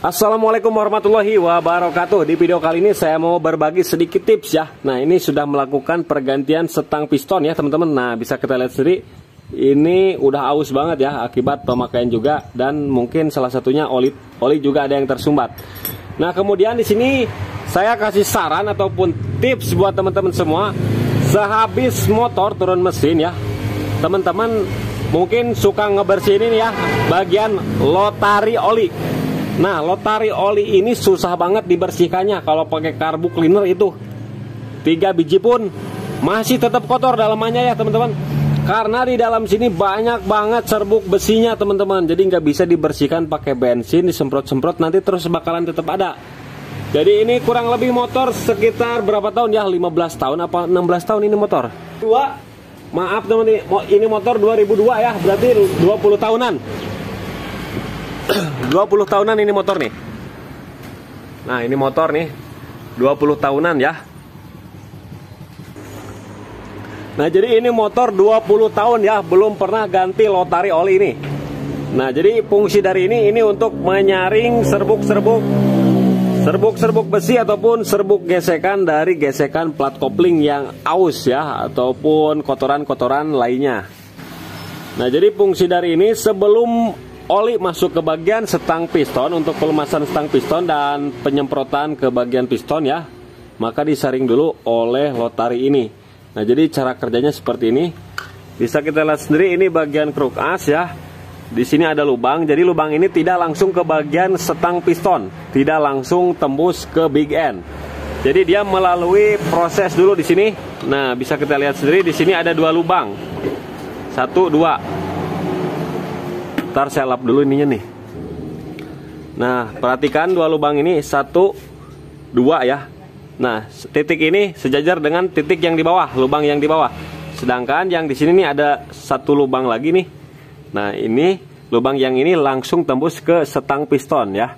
Assalamualaikum warahmatullahi wabarakatuh. Di video kali ini saya mau berbagi sedikit tips ya. Nah, ini sudah melakukan pergantian setang piston ya teman-teman. Nah, bisa kita lihat sendiri, ini udah aus banget ya akibat pemakaian juga, dan mungkin salah satunya oli juga ada yang tersumbat. Nah, kemudian di sini saya kasih saran ataupun tips buat teman-teman semua. Sehabis motor turun mesin ya, teman-teman mungkin suka ngebersihin ini ya, bagian lotari oli. Nah, lotari oli ini susah banget dibersihkannya. Kalau pakai karbu cleaner itu 3 biji pun masih tetap kotor dalamannya ya teman-teman. Karena di dalam sini banyak banget serbuk besinya teman-teman. Jadi nggak bisa dibersihkan pakai bensin, disemprot-semprot nanti terus bakalan tetap ada. Jadi ini kurang lebih motor sekitar berapa tahun ya? 15 tahun apa 16 tahun ini motor? Maaf teman-teman, ini motor 2002 ya, berarti 20 tahunan. 20 tahunan ini motor nih. Nah, ini motor nih 20 tahunan ya. Nah, jadi ini motor 20 tahun ya, belum pernah ganti lotari oli ini. Nah, jadi fungsi dari ini untuk menyaring serbuk-serbuk besi ataupun serbuk gesekan dari gesekan plat kopling yang aus ya, ataupun kotoran-kotoran lainnya. Nah, jadi fungsi dari ini sebelum oli masuk ke bagian setang piston untuk pelumasan setang piston dan penyemprotan ke bagian piston ya, maka disaring dulu oleh lotari ini. Nah, jadi cara kerjanya seperti ini. Bisa kita lihat sendiri, ini bagian kruk as ya. Di sini ada lubang, jadi lubang ini tidak langsung ke bagian setang piston, tidak langsung tembus ke big end. Jadi dia melalui proses dulu di sini. Nah, bisa kita lihat sendiri di sini ada 2 lubang. 1, 2. Ntar saya lap dulu ininya nih. Nah, perhatikan 2 lubang ini, 1, 2 ya. Nah, titik ini sejajar dengan titik yang di bawah, lubang yang di bawah. Sedangkan yang di sini nih ada 1 lubang lagi nih. Nah, ini lubang yang ini langsung tembus ke setang piston ya.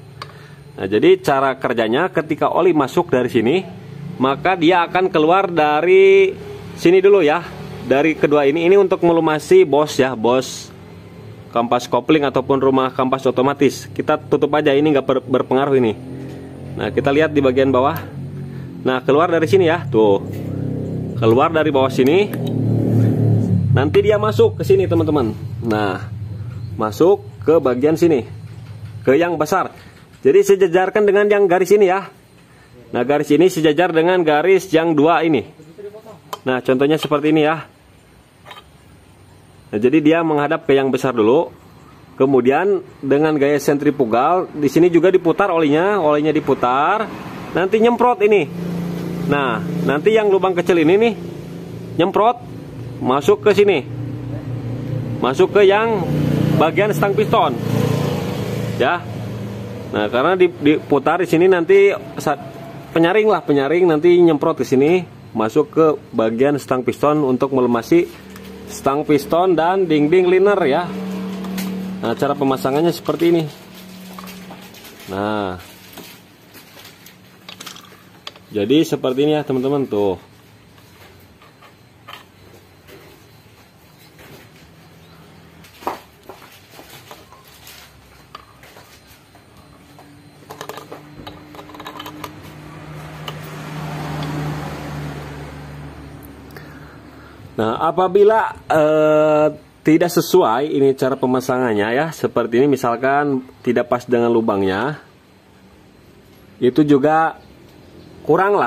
Nah, jadi cara kerjanya ketika oli masuk dari sini, maka dia akan keluar dari sini dulu ya. Dari kedua ini untuk melumasi bos ya, bos kampas kopling ataupun rumah kampas otomatis. Kita tutup aja, ini nggak berpengaruh ini. Nah, kita lihat di bagian bawah. Nah, keluar dari sini ya, tuh. Keluar dari bawah sini. Nanti dia masuk ke sini teman-teman. Nah, masuk ke bagian sini, ke yang besar. Jadi sejajarkan dengan yang garis ini ya. Nah, garis ini sejajar dengan garis yang 2 ini. Nah, contohnya seperti ini ya. Nah, jadi dia menghadap ke yang besar dulu. Kemudian dengan gaya sentrifugal di sini juga diputar olinya diputar. Nanti nyemprot ini. Nah, nanti yang lubang kecil ini nih nyemprot masuk ke sini. Masuk ke yang bagian stang piston. Ya. Nah, karena diputar di sini nanti penyaring nanti nyemprot ke sini, masuk ke bagian stang piston untuk melumasi stang piston dan dinding liner ya. Nah, cara pemasangannya seperti ini. Nah, jadi seperti ini ya teman-teman tuh. Nah, apabila tidak sesuai ini cara pemasangannya ya, seperti ini misalkan tidak pas dengan lubangnya, itu juga kurang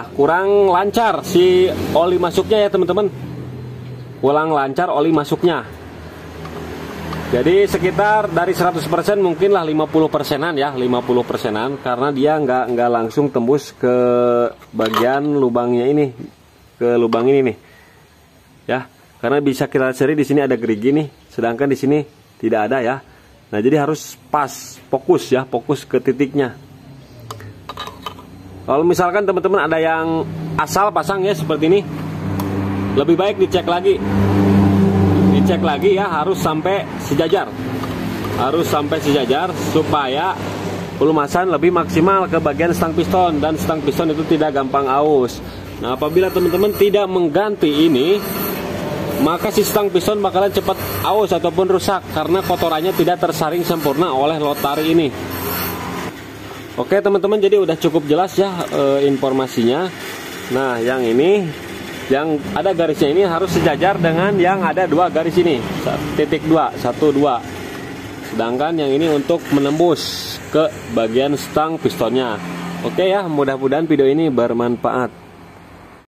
lancar si oli masuknya ya teman-teman. Kurang lancar oli masuknya. Jadi sekitar dari 100% mungkinlah 50%an ya, 50%an, karena dia nggak langsung tembus ke bagian lubangnya ini, ke lubang ini nih. Ya, karena bisa kita cari di sini ada gerigi nih, sedangkan di sini tidak ada ya. Nah, jadi harus pas, fokus ya, fokus ke titiknya. Kalau misalkan teman-teman ada yang asal pasang ya seperti ini, lebih baik dicek lagi ya, harus sampai sejajar, supaya pelumasan lebih maksimal ke bagian stang piston, dan stang piston itu tidak gampang aus. Nah, apabila teman-teman tidak mengganti ini, maka si stang piston bakalan cepat aus ataupun rusak karena kotorannya tidak tersaring sempurna oleh lotari ini. Oke teman-teman, jadi udah cukup jelas ya informasinya. Nah yang ini, yang ada garisnya ini harus sejajar dengan yang ada 2 garis ini, titik 2, 1, 2. Sedangkan yang ini untuk menembus ke bagian stang pistonnya. Oke ya, mudah-mudahan video ini bermanfaat.